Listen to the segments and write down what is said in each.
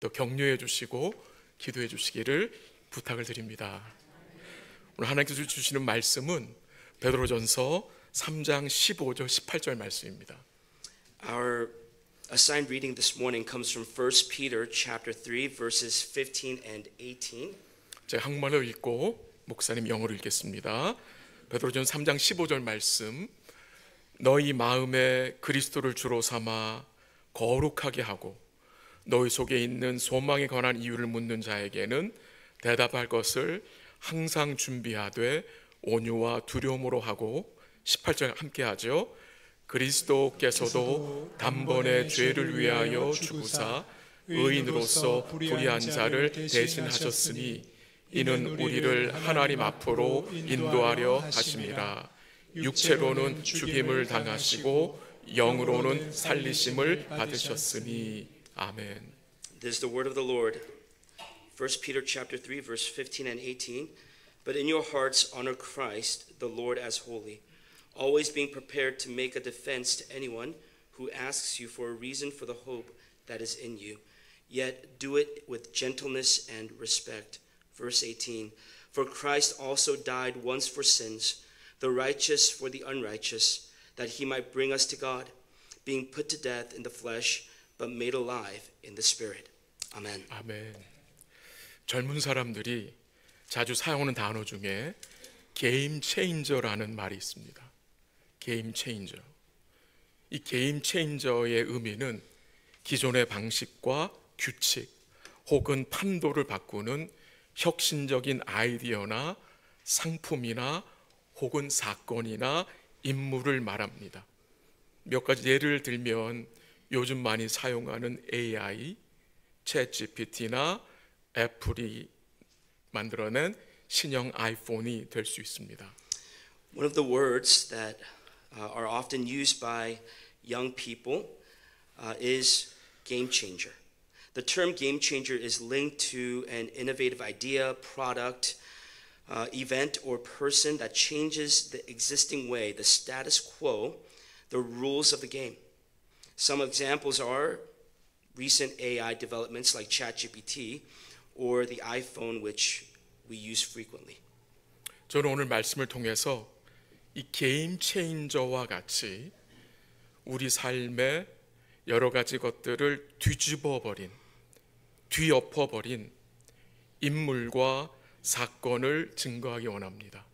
또 격려해 주시고 기도해 주시기를 부탁을 드립니다. 오늘 하나님께서 주시는 말씀은 베드로전서 3장 15절 18절 말씀입니다. Our assigned reading this morning comes from 1 Peter chapter 3 verses 15 and 18. 제가 한국말로 읽고 목사님 영어로 읽겠습니다. 베드로전서 3장 15절 말씀. 너희 마음에 그리스도를 주로 삼아 거룩하게 하고 너희 속에 있는 소망에 관한 이유를 묻는 자에게는 대답할 것을 항상 준비하되 온유와 두려움으로 하고 18절 함께 하죠. 그리스도께서도 단번에 죄를 위하여 죽으사 의인으로서 불의한 자를 대신하셨으니 이는 우리를 하나님 앞으로 인도하려 하심이라. 육체로는 죽임을 당하시고 영으로는 살리심을 받으셨으니. 아멘. This is the word of the Lord. 1 Peter chapter 3 verse 15 and 18. But in your hearts honor Christ the Lord as holy, always being prepared to make a defense to anyone who asks you for a reason for the hope that is in you. Yet do it with gentleness and respect. Verse 18. For Christ also died once for sins, the righteous for the unrighteous, that he might bring us to God, being put to death in the flesh, but made alive in the Spirit. Amen. 아멘. 젊은 사람들이 자주 사용하는 단어 중에 게임 체인저라는 말이 있습니다. 게임 체인저. 이 게임 체인저의 의미는 기존의 방식과 규칙 혹은 판도를 바꾸는 혁신적인 아이디어나 상품이나 혹은 사건이나 인물을 말합니다. 몇 가지 예를 들면 요즘 많이 사용하는 AI, 챗GPT나 애플이 만들어낸 신형 아이폰이 될 수 있습니다. One of the words that are often used by young people is game changer. The term game changer is linked to an innovative idea, product, event, or person that changes the existing way, the status quo, the rules of the game. Some examples are recent AI developments like ChatGPT or the iPhone, which we use frequently. 저는 오늘 말씀을 통해서 이 게임 체인저와 같이 우리 삶의 여러 가지 것들을 뒤엎어버린 인물과 사건을 증거하기 원합니다.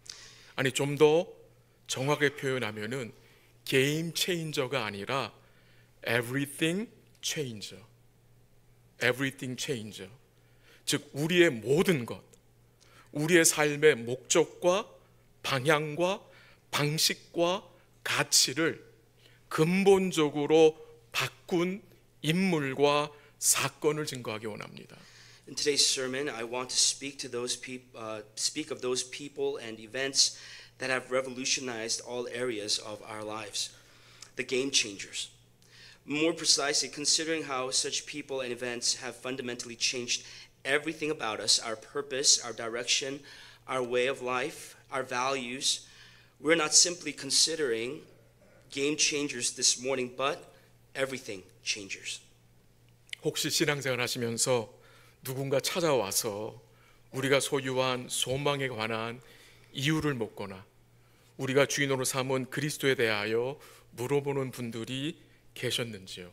아니 좀 더 정확하게 표현하면은 게임 체인저가 아니라 everything changer. everything changer. 즉 우리의 모든 것, 우리의 삶의 목적과 방향과 방식과 가치를 근본적으로 바꾼 인물과 사건을 증거하기 원합니다. In today's sermon, I want to speak of those people and events that have revolutionized all areas of our lives, the game changers. More precisely, considering how such people and events have fundamentally changed everything about us, our purpose, our direction, our way of life, our values. We're not simply considering game changers this morning, but everything changers. 혹시 신앙생활 하시면서 누군가 찾아와서 우리가 소유한 소망에 관한 이유를 묻거나 우리가 주인으로 삼은 그리스도에 대하여 물어보는 분들이 계셨는지요?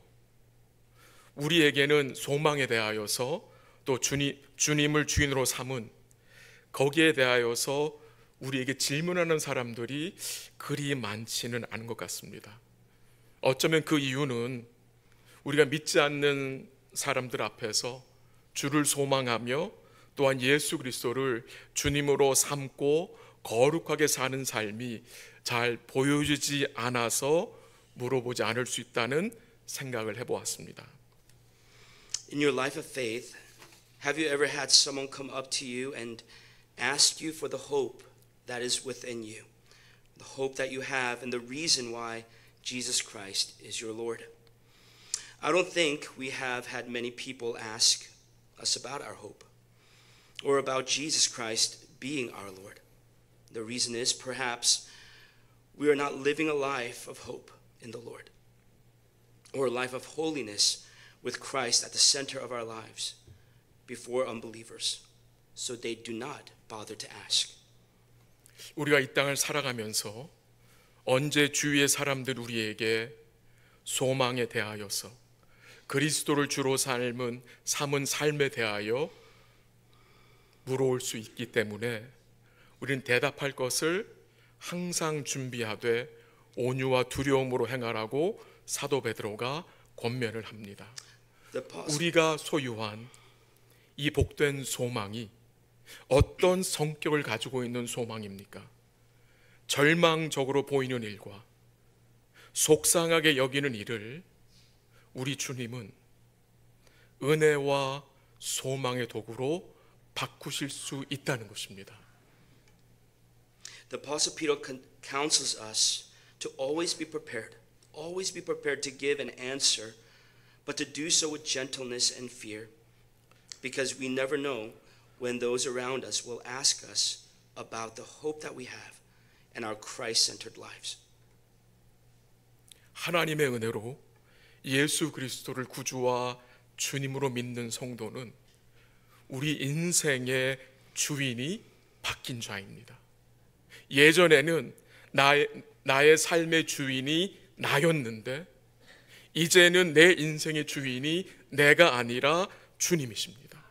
우리에게는 소망에 대하여서 또 주님을 주인으로 삼은 거기에 대하여서 우리에게 질문하는 사람들이 그리 많지는 않은 것 같습니다. 어쩌면 그 이유는 우리가 믿지 않는 사람들 앞에서 주를 소망하며 또한 예수 그리스도를 주님으로 삼고 거룩하게 사는 삶이 잘 보여지지 않아서 물어보지 않을 수 있다는 생각을 해보았습니다. In your life of faith, have you ever had someone come up to you and ask you for the hope that is within you, the hope that you have and the reason why Jesus Christ is your Lord? I don't think we have had many people ask us about our hope or about Jesus Christ being our Lord. The reason is perhaps we are not living a life of hope in the Lord or a life of holiness with Christ at the center of our lives. before unbelievers, so they do not bother to ask. 우리가 이 땅을 살아가면서 언제 주위의 사람들 우리에게 소망에 대하여서 그리스도를 주로 삶은 삶에 대하여 물어올 수 있기 때문에 우리는 대답할 것을 항상 준비하되 온유와 두려움으로 행하라고 사도 베드로가 권면을 합니다. 우리가 소유한 이 복된 소망이 어떤 성격을 가지고 있는 소망입니까? 절망적으로 보이는 일과 속상하게 여기는 일을 우리 주님은 은혜와 소망의 도구로 바꾸실 수 있다는 것입니다. The Apostle Peter counsels us to always be prepared to give an answer, but to do so with gentleness and fear, because we never know when those around us will ask us about the hope that we have and our Christ-centered lives. 하나님의 은혜로 예수 그리스도를 구주와 주님으로 믿는 성도는 우리 인생의 주인이 바뀐 자입니다. 예전에는 나의 삶의 주인이 나였는데 이제는 내 인생의 주인이 내가 아니라 주님이십니다.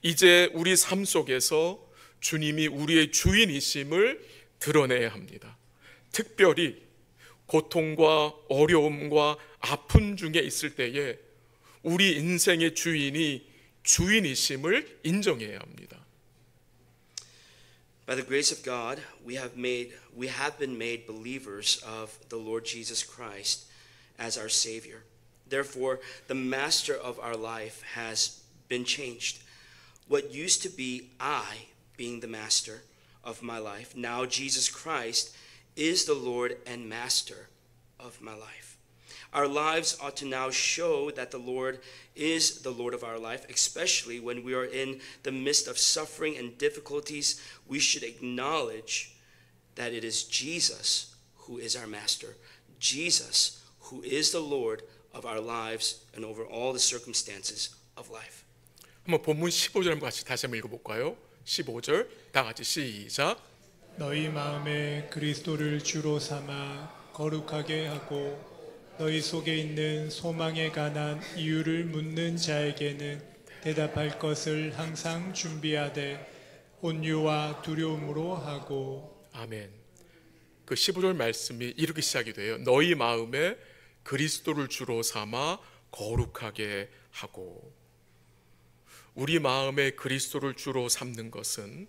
이제 우리 삶 속에서 주님이 우리의 주인이심을 드러내야 합니다. 특별히 고통과 어려움과 아픔 중에 있을 때에 우리 인생의 주인이심을 인정해야 합니다. By the grace of God, we have been made believers of the Lord Jesus Christ as our Savior. Therefore, the master of our life has been changed. What used to be I being the master of my life, now Jesus Christ is the Lord and master of my life. Our lives ought to now show that the Lord is the Lord of our life, especially when we are in the midst of suffering and difficulties. We should acknowledge that it is Jesus who is our master, Jesus who is the Lord of our lives and over all the circumstances of life. 한번 본문 15절 같이 다시 한번 읽어볼까요? 15절 다 같이 시작. 너희 마음에 그리스도를 주로 삼아 거룩하게 하고 너희 속에 있는 소망에 관한 이유를 묻는 자에게는 대답할 것을 항상 준비하되 온유와 두려움으로 하고. 아멘. 그 15절 말씀이 이렇게 시작이 돼요. 너희 마음에 그리스도를 주로 삼아 거룩하게 하고. 우리 마음에 그리스도를 주로 삼는 것은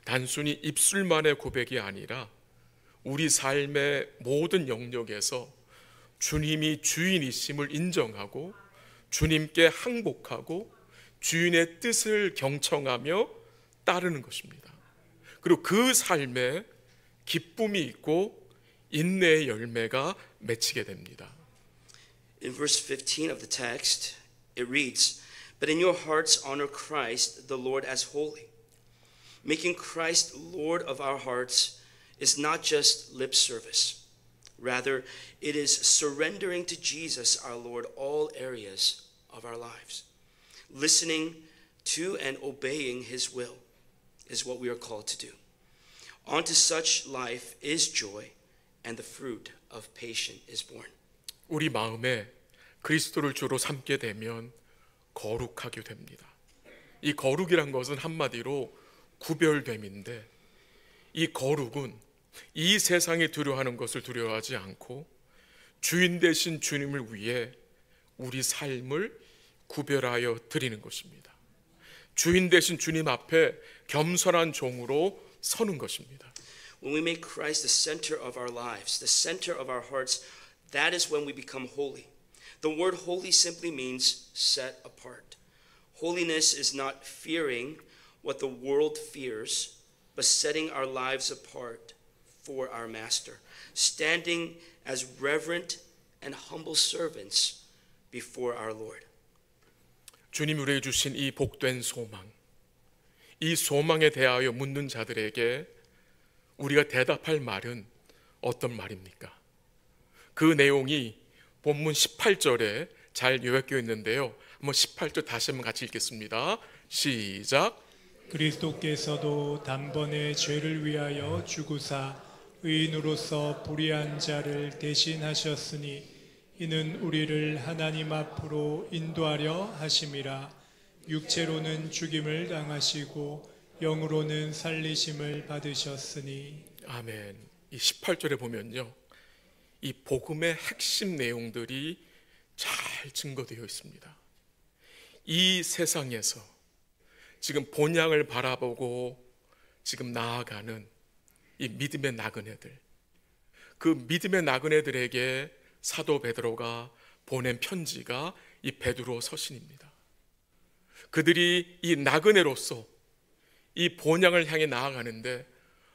단순히 입술만의 고백이 아니라 우리 삶의 모든 영역에서 주님이 주인이심을 인정하고 주님께 항복하고 주인의 뜻을 경청하며 따르는 것입니다. 그리고 그 삶에 기쁨이 있고 인내의 열매가 맺히게 됩니다. In verse 15 of the text, it reads, But in your hearts honor Christ, the Lord, as holy. Making Christ Lord of our hearts is not just lip service. Rather, it is surrendering to Jesus, our Lord, all areas of our lives. Listening to and obeying His will is what we are called to do. Onto such life is joy, and the fruit of patience is born. 우리 마음에 그리스도를 주로 삼게 되면 거룩하게 됩니다. 이 거룩이란 것은 한마디로 구별됨인데 이 거룩은 이 세상에 두려워하는 것을 두려워하지 않고 주인 되신 주님을 위해 우리 삶을 구별하여 드리는 것입니다. 주인 되신 주님 앞에 겸손한 종으로 서는 것입니다. When we make Christ the center of our lives, the center of our hearts, that is when we become holy. The word holy simply means set apart. Holiness is not fearing what the world fears, but setting our lives apart for our Master, standing as reverent and humble servants before our Lord. 주님 우리에게 주신 이 복된 소망, 이 소망에 대하여 묻는 자들에게 우리가 대답할 말은 어떤 말입니까? 그 내용이 본문 18절에 잘 요약되어 있는데요. 한번 18절 다시 한번 같이 읽겠습니다. 시작. 그리스도께서도 단번에 죄를 위하여 죽으사 의인으로서 불의한 자를 대신하셨으니 이는 우리를 하나님 앞으로 인도하려 하심이라. 육체로는 죽임을 당하시고 영으로는 살리심을 받으셨으니. 아멘. 이 18절에 보면요, 이 복음의 핵심 내용들이 잘 증거되어 있습니다. 이 세상에서 지금 본향을 바라보고 지금 나아가는 이 믿음의 나그네들, 그 믿음의 나그네들에게 사도 베드로가 보낸 편지가 이 베드로 서신입니다. 그들이 이 나그네로서 이 본향을 향해 나아가는데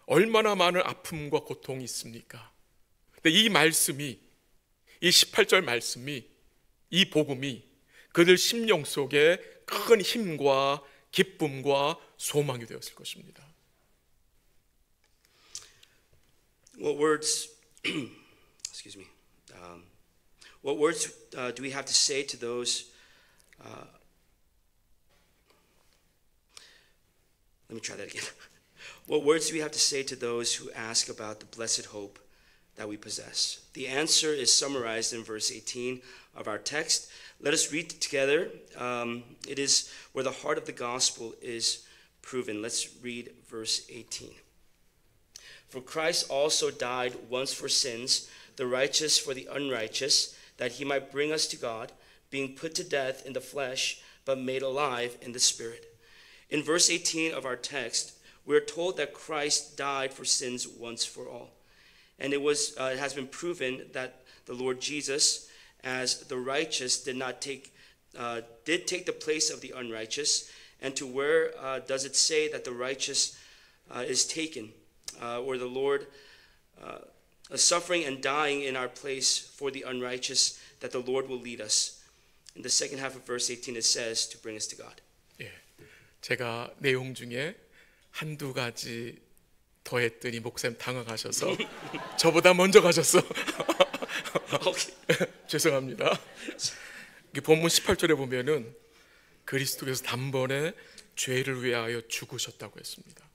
얼마나 많은 아픔과 고통이 있습니까? 근데 이 말씀이, 이 18절 말씀이, 이 복음이 그들 심령 속에 큰 힘과 기쁨과 소망이 되었을 것입니다. What words, excuse me, what words do we have to say to those, let me try that again. What words do we have to say to those who ask about the blessed hope that we possess? The answer is summarized in verse 18 of our text. Let us read it together. It is where the heart of the gospel is proven. Let's read verse 18. For Christ also died once for sins, the righteous for the unrighteous, that he might bring us to God, being put to death in the flesh, but made alive in the spirit. In verse 18 of our text, we are told that Christ died for sins once for all. And it has been proven that the Lord Jesus, as the righteous, did take the place of the unrighteous. And to where does it say that the righteous is taken, or the Lord suffering and dying in our place for the unrighteous, that the Lord will lead us? In the second half of verse 18 it says to bring us to God. 예, 제가 내용 중에 한두 가지 더했더니 목사님 당황하셔서 저보다 먼저 가셨어. 죄송합니다. 본문 18절에 보면은 그리스도께서 단번에 죄를 위하여 죽으셨다고 했습니다.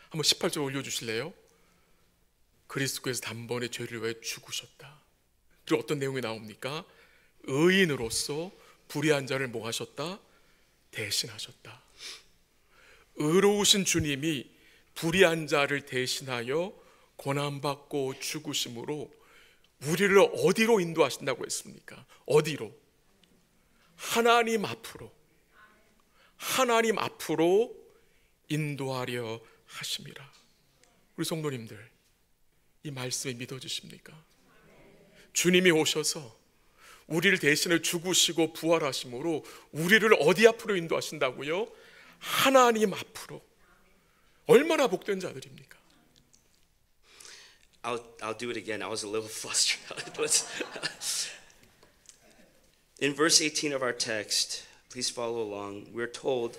한번 18절 올려주실래요? 그리스도께서 단번에 죄를 위하여 죽으셨다. 그리고 어떤 내용이 나옵니까? 의인으로서 불의한 자를 뭐 하셨다? 대신하셨다. 의로우신 주님이 불의한 자를 대신하여 고난받고 죽으심으로 우리를 어디로 인도하신다고 했습니까? 어디로? 하나님 앞으로, 하나님 앞으로 인도하려 하심이라. 우리 성도님들, 이 말씀이 믿어지십니까? 주님이 오셔서 우리를 대신해 죽으시고 부활하심으로 우리를 어디 앞으로 인도하신다고요? 하나님 앞으로. 얼마나 복된 자들입니까? I'll do it again. I was a little flustered. In verse 18 of our text, please follow along. We're told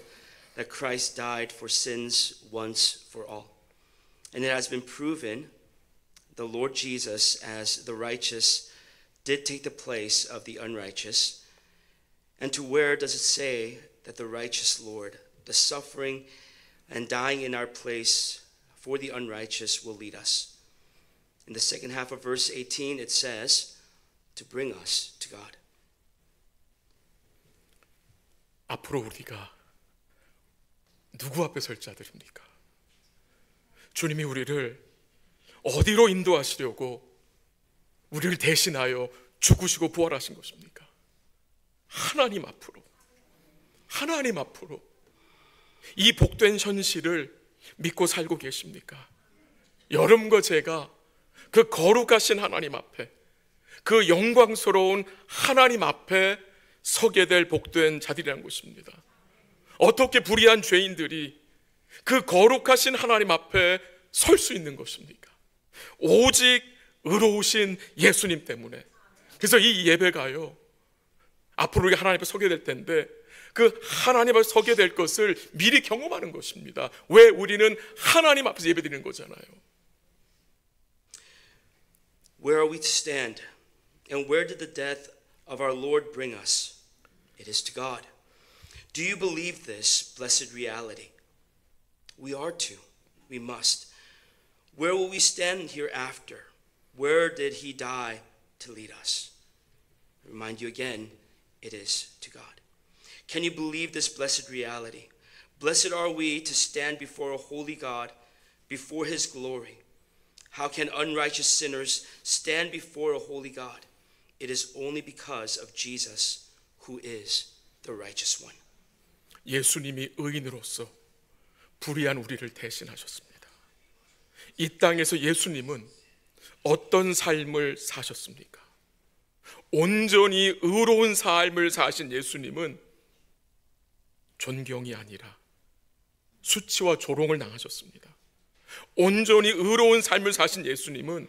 that Christ died for sins once for all. And it has been proven the Lord Jesus, as the righteous, did take the place of the unrighteous. And to where does it say that the righteous Lord, the suffering and dying in our place for the unrighteous, will lead us? In the second half of verse 18, it says to bring us to God. 앞으로 우리가 누구 앞에 설 자들입니까? 주님이 우리를 어디로 인도하시려고 우리를 대신하여 죽으시고 부활하신 것입니까? 하나님 앞으로. 하나님 앞으로. 이 복된 현실을 믿고 살고 계십니까? 여러분과 제가 그 거룩하신 하나님 앞에, 그 영광스러운 하나님 앞에 서게 될 복된 자들이라는 것입니다. 어떻게 불의한 죄인들이 그 거룩하신 하나님 앞에 설 수 있는 것입니까? 오직 의로우신 예수님 때문에. 그래서 이 예배가요, 앞으로 우리가 하나님 앞에 서게 될 텐데 그 하나님 앞에 서게 될 것을 미리 경험하는 것입니다. 왜? 우리는 하나님 앞에서 예배드리는 거잖아요. Where are we to stand? And where did the death of our Lord bring us? it is to God. Do you believe this blessed reality? We are to. We must. Where will we stand hereafter? Where did he die to lead us? I remind you again, it is to God. Can you believe this blessed reality? Blessed are we to stand before a holy God, before his glory. How can unrighteous sinners stand before a holy God? It is only because of Jesus, who is the righteous one. 예수님이 의인으로서 불의한 우리를 대신하셨습니다. 이 땅에서 예수님은 어떤 삶을 사셨습니까? 온전히 의로운 삶을 사신 예수님은 존경이 아니라 수치와 조롱을 당하셨습니다. 온전히 의로운 삶을 사신 예수님은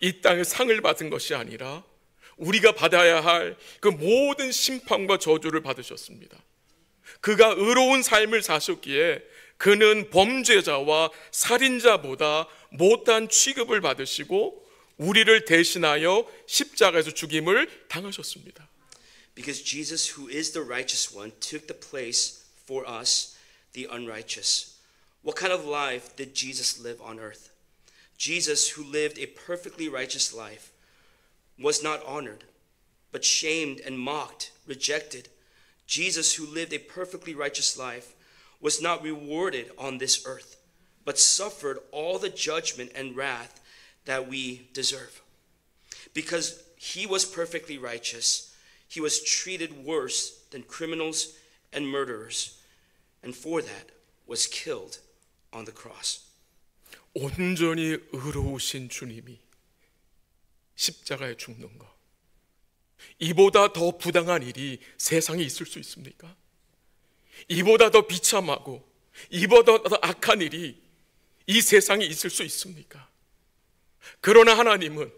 이 땅에 상을 받은 것이 아니라 우리가 받아야 할 그 모든 심판과 저주를 받으셨습니다. 그가 의로운 삶을 사셨기에 그는 범죄자와 살인자보다 못한 취급을 받으시고 우리를 대신하여 십자가에서 죽임을 당하셨습니다. Because Jesus, who is the righteous one, took the place for us, the unrighteous. What kind of life did Jesus live on earth? Jesus, who lived a perfectly righteous life, was not honored, but shamed and mocked, rejected. Jesus, who lived a perfectly righteous life, was not rewarded on this earth, but suffered all the judgment and wrath that we deserve. Because he was perfectly righteous, he was treated worse than criminals and murderers, and for that was killed on the cross. 온전히 의로우신 주님이 십자가에 죽는 것, 이보다 더 부당한 일이 세상에 있을 수 있습니까? 이보다 더 비참하고 이보다 더 악한 일이 이 세상에 있을 수 있습니까? 그러나 하나님은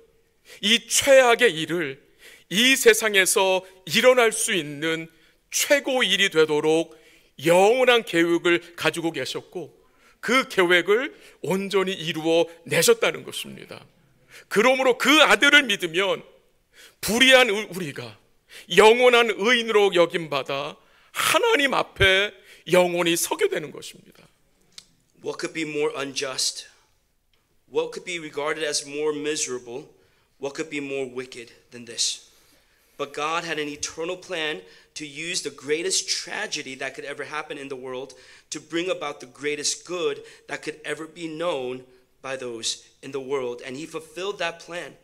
이 최악의 일을 이 세상에서 일어날 수 있는 최고 일이 되도록 영원한 계획을 가지고 계셨고 그 계획을 온전히 이루어 내셨다는 것입니다. 그러므로 그 아들을 믿으면 불의한 우리가 영원한 의인으로 여김받아 하나님 앞에 영원히 서게 되는 것입니다. What could be more unjust? What could be regarded as more miserable? What could be more wicked than this? But God had an eternal plan to use the greatest tragedy that could ever happen in the world to bring about the greatest good that could ever be known by those in the world. And he fulfilled that plan.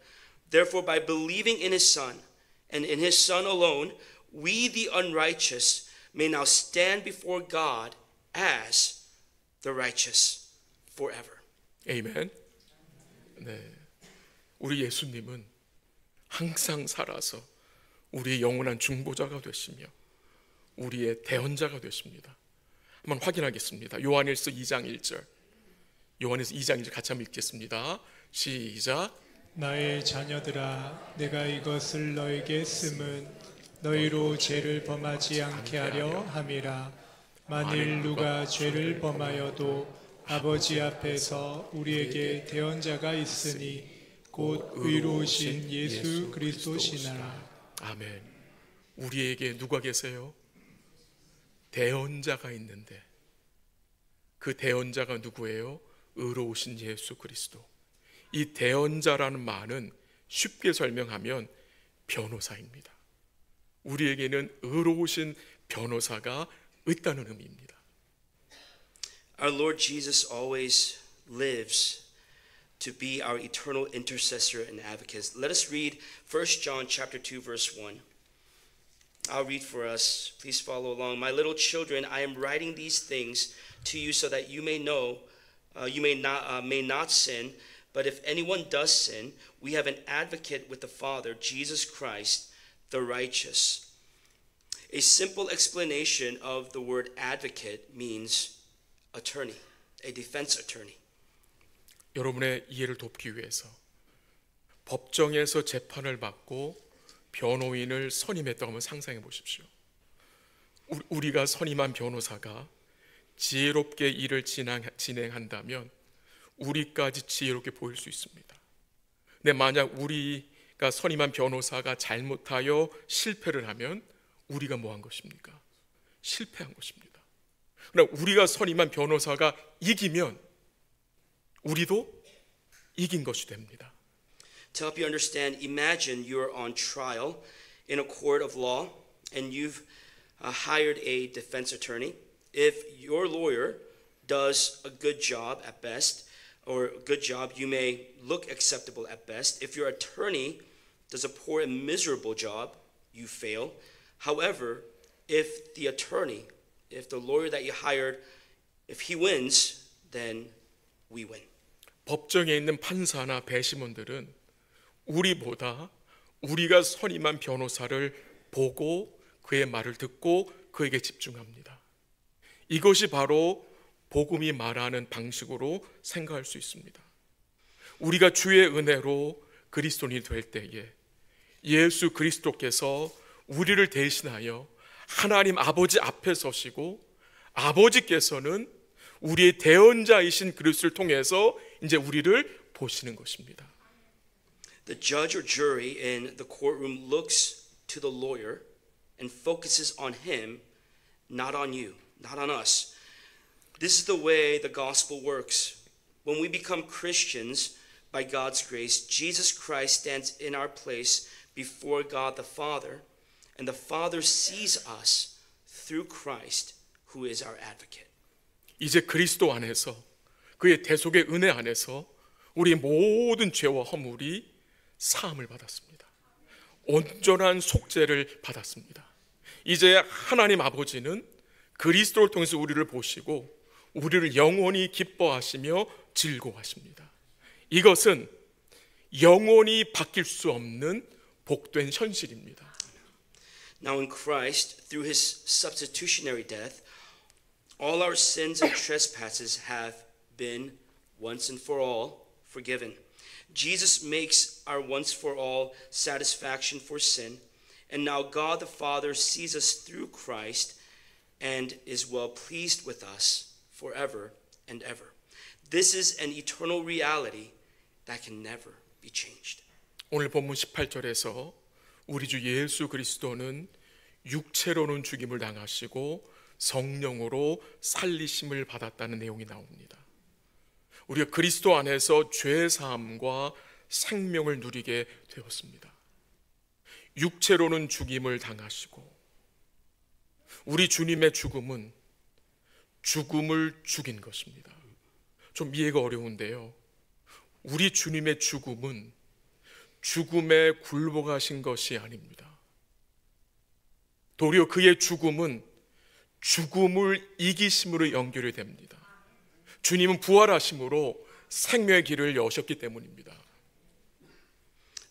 Therefore, by believing in his Son and in his Son alone, we, the unrighteous, may now stand before God as the righteous forever. 아멘. 네, 우리 예수님은 항상 살아서 우리의 영원한 중보자가 되시며 우리의 대언자가 되십니다. 한번 확인하겠습니다. 요한일서 2장 1절. 요한일서 2장 1절 같이 한번 읽겠습니다. 시작. 나의 자녀들아, 내가 이것을 너에게 쓰면 너희로 죄를 범하지 않게 하려 함이라. 만일 누가 죄를 범하여도 아버지 앞에서 우리에게 대언자가 있으니 곧 의로우신 예수 그리스도시나라. 아멘. 우리에게 누가 계세요? 대언자가 있는데 그 대언자가 누구예요? 의로우신 예수 그리스도. 이 대언자라는 말은 쉽게 설명하면 변호사입니다. 우리에게는 의로우신 변호사가 있다는 의미입니다. Our Lord Jesus always lives to be our eternal intercessor and advocate. Let us read 1 John chapter 2 verse 1. I'll read for us. Please follow along. My little children, I am writing these things to you so that you may know, you may not sin. But if anyone does sin, we have an advocate with the Father, Jesus Christ, the righteous. A simple explanation of the word advocate means attorney, a defense attorney. 여러분의 이해를 돕기 위해서 법정에서 재판을 받고 변호인을 선임했다고 한번 상상해 보십시오. 우리가 선임한 변호사가 지혜롭게 일을 진행한다면 우리까지 지혜롭게 보일 수 있습니다. 근데 만약 우리가 선임한 변호사가 잘못하여 실패를 하면 우리가 뭐 한 것입니까? 실패한 것입니다. 그러나 우리가 선임한 변호사가 이기면 우리도 이긴 것이 됩니다. To help you understand, imagine you're on trial in a court of law and you've hired a defense attorney. If your lawyer does a good job at best, or a good job, you may look acceptable at best. If your attorney does a poor and miserable job, you fail. However, if the lawyer that you hired, if he wins, then we win. 법정에 있는 판사나 배심원들은 우리보다 우리가 선임한 변호사를 보고 그의 말을 듣고 그에게 집중합니다. 이것이 바로 복음이 말하는 방식으로 생각할 수 있습니다. 우리가 주의 은혜로 그리스도인이 될 때에 예수 그리스도께서 우리를 대신하여 하나님 아버지 앞에 서시고 아버지께서는 우리의 대언자이신 그리스도를 통해서 이제 우리를 보시는 것입니다. The judge or jury in the courtroom looks to the lawyer and focuses on him, not on you, not on us. This is the way the gospel works. When we become Christians by God's grace, Jesus Christ stands in our place before God the Father, and the Father sees us through Christ, who is our advocate. 이제 그리스도 안에서 그의 대속의 은혜 안에서 우리 모든 죄와 허물이 사함을 받았습니다. 온전한 속죄를 받았습니다. 이제 하나님 아버지는 그리스도를 통해서 우리를 보시고 우리를 영원히 기뻐하시며 즐거워하십니다. 이것은 영원히 바뀔 수 없는 복된 현실입니다. Now in Christ, through his substitutionary death, all our sins and trespasses have been once and for all forgiven. Jesus makes our once for all satisfaction for sin, and now God the Father sees us through Christ and is well pleased with us forever and ever. This is an eternal reality that can never be changed. 오늘 본문 18절에서 우리 주 예수 그리스도는 육체로는 죽임을 당하시고 성령으로 살리심을 받았다는 내용이 나옵니다. 우리가 그리스도 안에서 죄 사함과 생명을 누리게 되었습니다. 육체로는 죽임을 당하시고 우리 주님의 죽음은 죽음을 죽인 것입니다. 좀 이해가 어려운데요. 우리 주님의 죽음은 죽음에 굴복하신 것이 아닙니다. 도리어 그의 죽음은 죽음을 이기심으로 연결이 됩니다. 주님은 부활하심으로 생명의 길을 여셨기 때문입니다.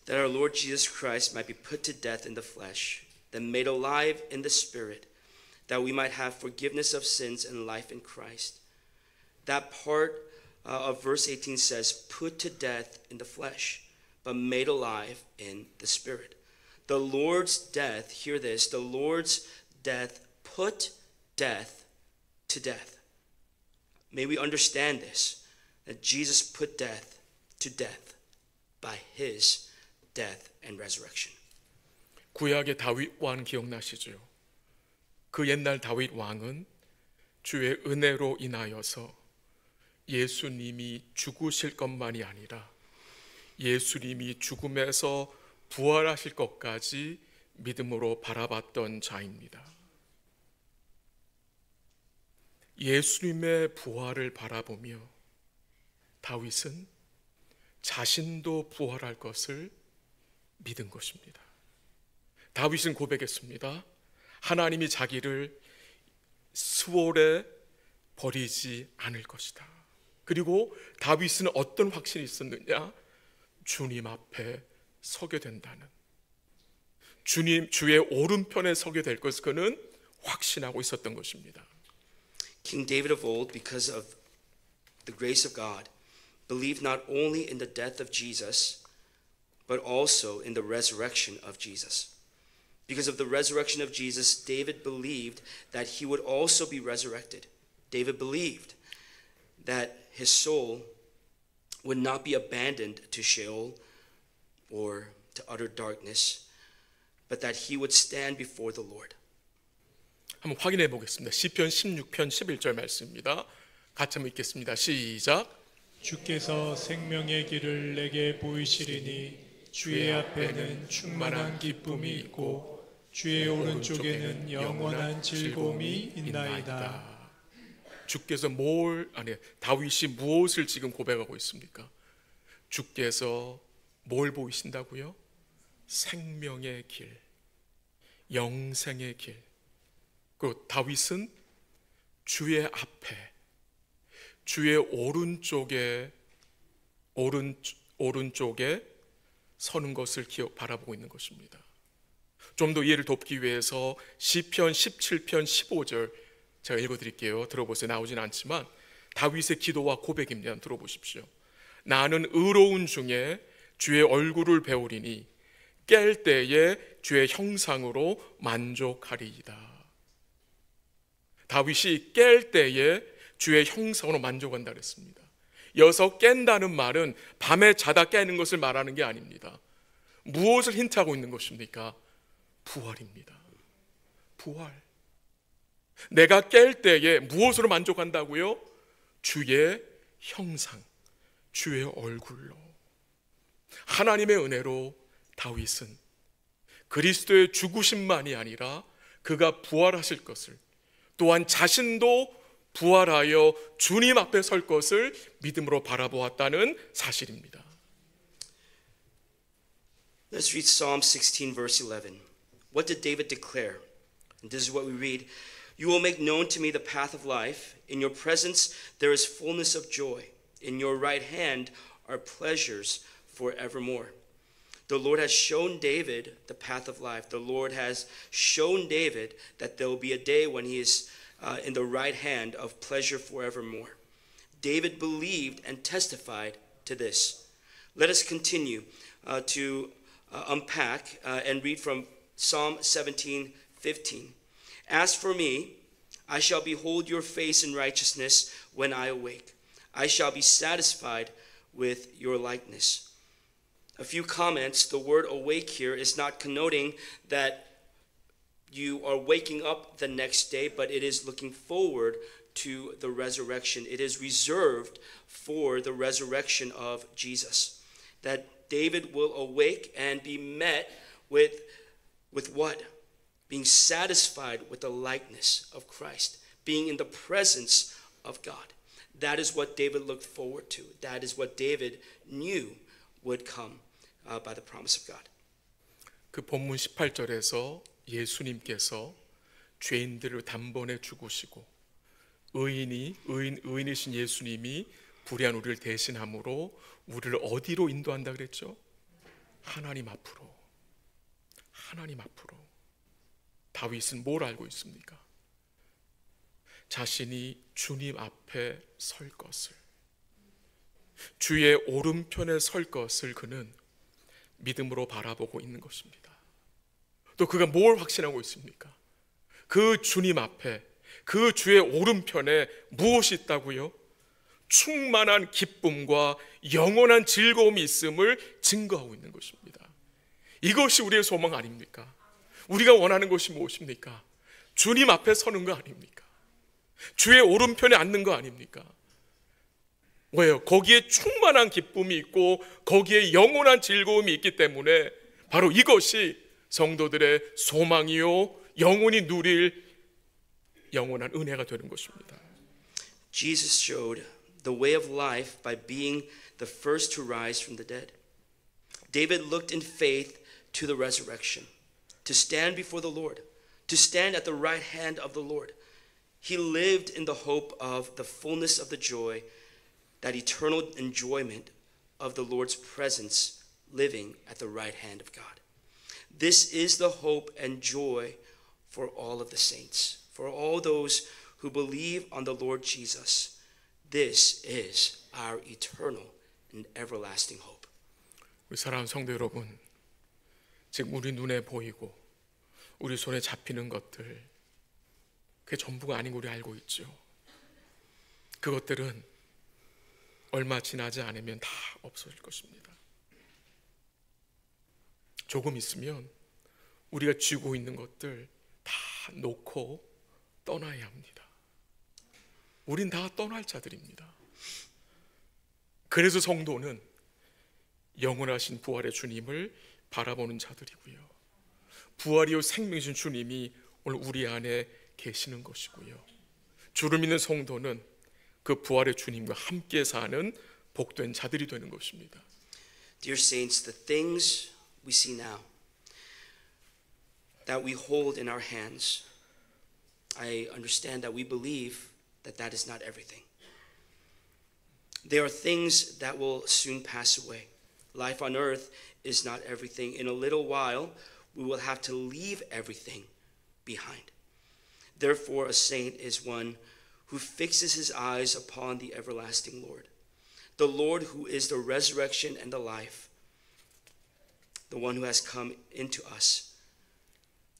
That our Lord Jesus Christ might be put to death in the flesh, then made alive in the spirit, that we might have forgiveness of sins and life in Christ. That part of verse 18 says, put to death in the flesh, but made alive in the spirit. The Lord's death, hear this, the Lord's death put death to death. May we understand this, that Jesus put death to death by his death and resurrection. 구약의 다윗 왕 기억나시죠? 그 옛날 다윗 왕은 주의 은혜로 인하여서 예수님이 죽으실 것만이 아니라 예수님이 죽음에서 부활하실 것까지 믿음으로 바라봤던 자입니다. 예수님의 부활을 바라보며 다윗은 자신도 부활할 것을 믿은 것입니다. 다윗은 고백했습니다. 하나님이 자기를 수월에 버리지 않을 것이다. 그리고 다윗은 어떤 확신이 있었느냐? 주님 앞에 서게 된다는, 주님 주의 오른편에 서게 될 것을 그는 확신하고 있었던 것입니다. King David of old, because of the grace of God, believed not only in the death of Jesus, but also in the resurrection of Jesus. Because of the resurrection of Jesus, David believed that he would also be resurrected. David believed that his soul would not be abandoned to Sheol or to utter darkness, but that he would stand before the Lord. 한번 확인해 보겠습니다. 시편 16편 11절 말씀입니다. 같이 한번 읽겠습니다. 시작. 주께서 생명의 길을 내게 보이시리니 주의 앞에는 충만한 기쁨이 있고 주의 오른쪽에는 영원한 즐거움이 있나이다. 주께서 다윗이 무엇을 지금 고백하고 있습니까? 주께서 뭘 보이신다고요? 생명의 길, 영생의 길. 그리고 다윗은 주의 앞에, 주의 오른쪽에 서는 것을 바라보고 있는 것입니다. 좀 더 이해를 돕기 위해서 시편 17편 15절 제가 읽어드릴게요. 들어보세요. 나오진 않지만 다윗의 기도와 고백입니다. 들어보십시오. 나는 의로운 중에 주의 얼굴을 배우리니 깰 때에 주의 형상으로 만족하리이다. 다윗이 깰 때에 주의 형상으로 만족한다 그랬습니다. 여기서 깬다는 말은 밤에 자다 깨는 것을 말하는 게 아닙니다. 무엇을 힌트하고 있는 것입니까? 부활입니다. 부활. 내가 깰 때에 무엇으로 만족한다고요? 주의 형상, 주의 얼굴로. 하나님의 은혜로 다윗은 그리스도의 죽으심만이 아니라 그가 부활하실 것을, 또한 자신도 부활하여 주님 앞에 설 것을 믿음으로 바라보았다는 사실입니다. Let's read Psalm 16 verse 11. What did David declare? And this is what we read. You will make known to me the path of life. In your presence there is fullness of joy. In your right hand are pleasures forevermore. The Lord has shown David the path of life. The Lord has shown David that there will be a day when he is in the right hand of pleasure forevermore. David believed and testified to this. Let us continue to unpack and read from Psalm 17:15. As for me, I shall behold your face in righteousness when I awake. I shall be satisfied with your likeness. A few comments. The word awake here is not connoting that you are waking up the next day, but it is looking forward to the resurrection. It is reserved for the resurrection of Jesus. That David will awake and be met with what? Being satisfied with the likeness of Christ, being in the presence of God. That is what David looked forward to. That is what David knew would come by the promise of God. 그 본문 18절에서 예수님께서 죄인들을 단번에 죽으시고 의인이신 예수님이 불의한 우리를 대신함으로 우리를 어디로 인도한다 그랬죠? 하나님 앞으로. 하나님 앞으로. 다윗은 뭘 알고 있습니까? 자신이 주님 앞에 설 것을, 주의 오른편에 설 것을 그는 믿음으로 바라보고 있는 것입니다. 또 그가 뭘 확신하고 있습니까? 그 주님 앞에, 그 주의 오른편에 무엇이 있다고요? 충만한 기쁨과 영원한 즐거움이 있음을 증거하고 있는 것입니다. 이것이 우리의 소망 아닙니까? 우리가 원하는 것이 무엇입니까? 주님 앞에 서는 거 아닙니까? 주의 오른편에 앉는 거 아닙니까? 왜요? 거기에 충만한 기쁨이 있고 거기에 영원한 즐거움이 있기 때문에 바로 이것이 성도들의 소망이요 영원히 누릴 영원한 은혜가 되는 것입니다. Jesus showed the way of life by being the first to rise from the dead. David looked in faith to the resurrection, to stand before the Lord, to stand at the right hand of the Lord. He lived in the hope of the fullness of the joy, that eternal enjoyment of the Lord's presence, living at the right hand of God. This is the hope and joy for all of the saints, for all those who believe on the Lord Jesus. This is our eternal and everlasting hope. 우리 사랑하는 성도 여러분, 지금 우리 눈에 보이고 우리 손에 잡히는 것들, 그게 전부가 아닌 거 우리 알고 있죠. 그것들은 얼마 지나지 않으면 다 없어질 것입니다. 조금 있으면 우리가 쥐고 있는 것들 다 놓고 떠나야 합니다. 우린 다 떠날 자들입니다. 그래서 성도는 영원하신 부활의 주님을 바라보는 자들이고요. 부활이요 생명이신 주님이 오늘 우리 안에 계시는 것이고요. 주를 믿는 성도는 그 부활의 주님과 함께 사는 복된 자들이 되는 것입니다. Dear saints, the things we see now that we hold in our hands, I understand that we believe that that is not everything. There are things that will soon pass away. Life on earth is not everything. In a little while, we will have to leave everything behind. Therefore, a saint is one who fixes his eyes upon the everlasting Lord, the Lord who is the resurrection and the life, the one who has come into us.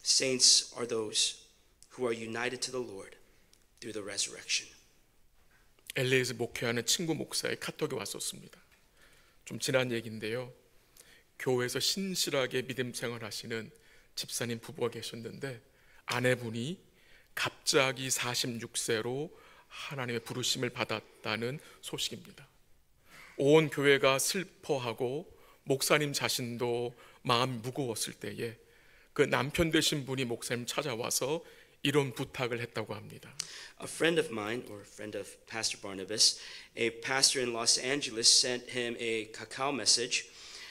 Saints are those who are united to the Lord through the resurrection. LA에서 목회하는 친구 목사의 카톡이 왔었습니다. 좀 지난 얘기인데요. 교회에서 신실하게 믿음 생활하시는 집사님 부부가 계셨는데 아내분이 갑자기 46세로 하나님의 부르심을 받았다는 소식입니다. 온 교회가 슬퍼하고 목사님 자신도 마음이 무거웠을 때에 그 남편 되신 분이 목사님 찾아와서 이런 부탁을 했다고 합니다. A friend of mine, or a friend of Pastor Barnabas, a pastor in Los Angeles, sent him a cacao message.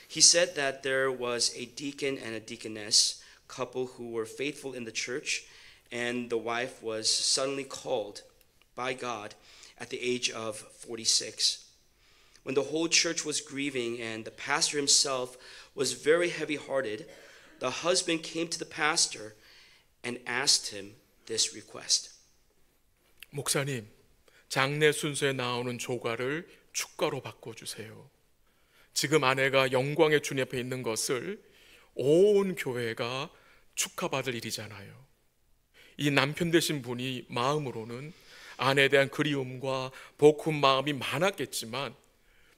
He said that there was a deacon and a deaconess couple who were faithful in the church, and the wife was suddenly called by God at the age of 46. When the whole church was grieving and the pastor himself was very heavy-hearted, the husband came to the pastor and asked him this request. 목사님, 장례 순서에 나오는 조가를 축가로 바꿔주세요. 지금 아내가 영광의 주님 앞에 있는 것을 온 교회가 축하받을 일이잖아요. 이 남편 되신 분이 마음으로는 아내에 대한 그리움과 복음 마음이 많았겠지만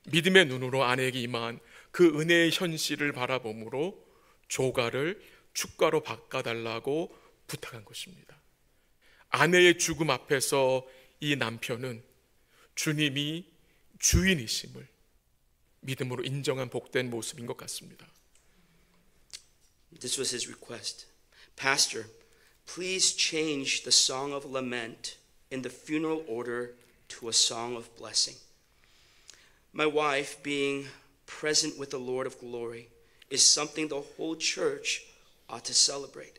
믿음의 눈으로 아내에게 임한 그 은혜의 현실을 바라봄으로 조가를 축가로 바꿔달라고 부탁한 것입니다. 아내의 죽음 앞에서 이 남편은 주님이 주인이심을 믿음으로 인정한 복된 모습인 것 같습니다. This was his request. Pastor, please change the song of lament in the funeral order to a song of blessing. My wife, being present with the Lord of glory, is something the whole church ought to celebrate.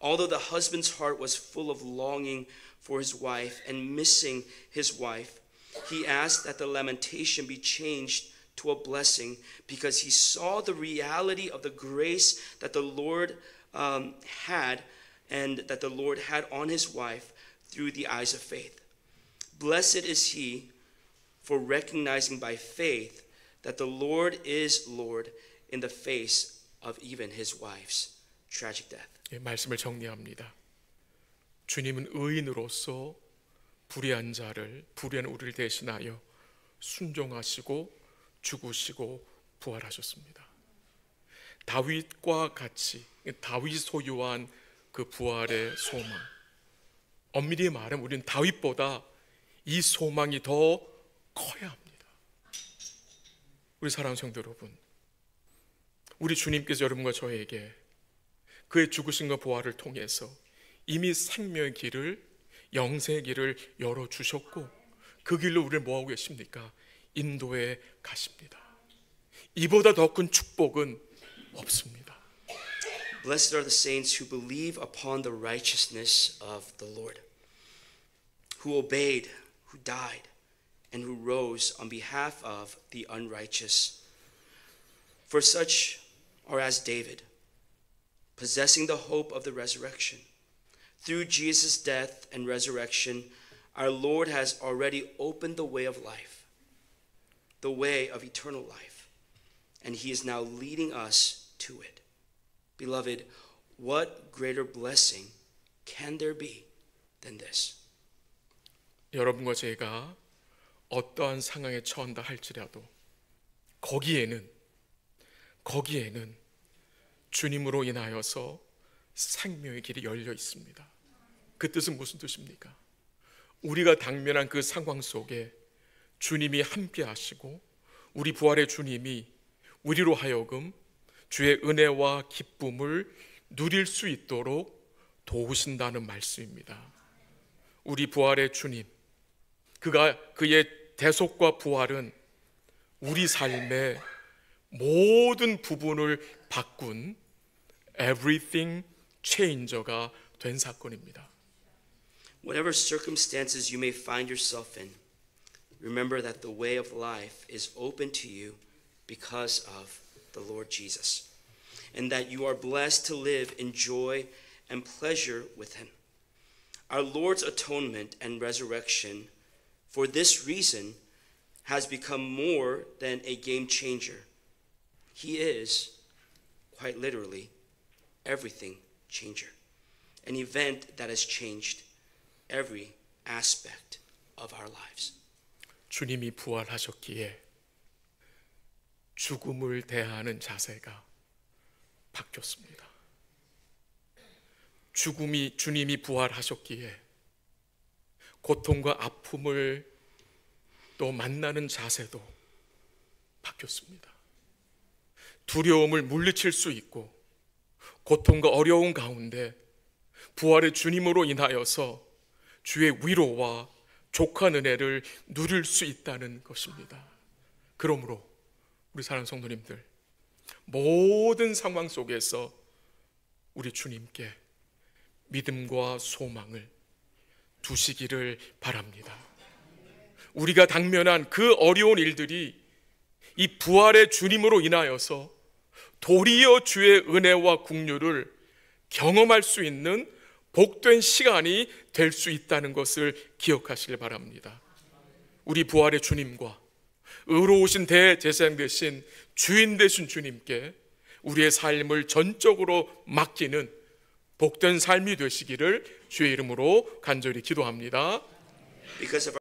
Although the husband's heart was full of longing for his wife and missing his wife, he asked that the lamentation be changed to a blessing because he saw the reality of the grace that the Lord had and that the Lord had on his wife through the eyes of faith. Blessed is he for recognizing by faith that the Lord is Lord in the face of even his wife's tragic death. 말씀을 정리합니다. 주님은 의인으로서 불의한 자를, 불의한 우리를 대신하여 순종하시고 죽으시고 부활하셨습니다. 다윗과 같이 다윗이 소유한 그 부활의 소망, 엄밀히 말하면 우리는 다윗보다 이 소망이 더 커야 합니다. 우리 사랑하는 성도 여러분, 우리 주님께서 여러분과 저에게 그의 죽으심과 부활을 통해서 이미 생명의 길을, 영생의 길을 열어주셨고 그 길로 우리를 뭐하고 계십니까? 인도해 가십니다. 이보다 더 큰 축복은 없습니다. Blessed are the saints who believe upon the righteousness of the Lord, who obeyed, who died, and who rose on behalf of the unrighteous. For such are as David, possessing the hope of the resurrection. Through Jesus' death and resurrection, our Lord has already opened the way of life, the way of eternal life, and he is now leading us to it. Beloved, what greater blessing can there be than this? 여러분과 제가 어떠한 상황에 처한다 할지라도 거기에는 주님으로 인하여서 생명의 길이 열려 있습니다. 그 뜻은 무슨 뜻입니까? 우리가 당면한 그 상황 속에 주님이 함께 하시고 우리 부활의 주님이 우리로 하여금 주의 은혜와 기쁨을 누릴 수 있도록 도우신다는 말씀입니다. 우리 부활의 주님, 그의 대속과 부활은 우리 삶의 모든 부분을 바꾼 everything changer가 된 사건입니다. Whatever circumstances you may find yourself in, remember that the way of life is open to you because of the Lord Jesus, and that you are blessed to live in joy and pleasure with Him. Our Lord's atonement and resurrection, for this reason, has become more than a game changer. He is, quite literally, everything changer, an event that has changed every aspect of our lives. 주님이 부활하셨기에 죽음을 대하는 자세가 바뀌었습니다. 주님이 부활하셨기에 고통과 아픔을 또 만나는 자세도 바뀌었습니다. 두려움을 물리칠 수 있고 고통과 어려움 가운데 부활의 주님으로 인하여서 주의 위로와 족한 은혜를 누릴 수 있다는 것입니다. 그러므로 우리 사랑하는 성도님들, 모든 상황 속에서 우리 주님께 믿음과 소망을 두시기를 바랍니다. 우리가 당면한 그 어려운 일들이 이 부활의 주님으로 인하여서 도리어 주의 은혜와 긍휼을 경험할 수 있는 복된 시간이 될 수 있다는 것을 기억하시길 바랍니다. 우리 부활의 주님과 의로우신 대제사장 되신 주인 되신 주님께 우리의 삶을 전적으로 맡기는 복된 삶이 되시기를 주의 이름으로 간절히 기도합니다. Because of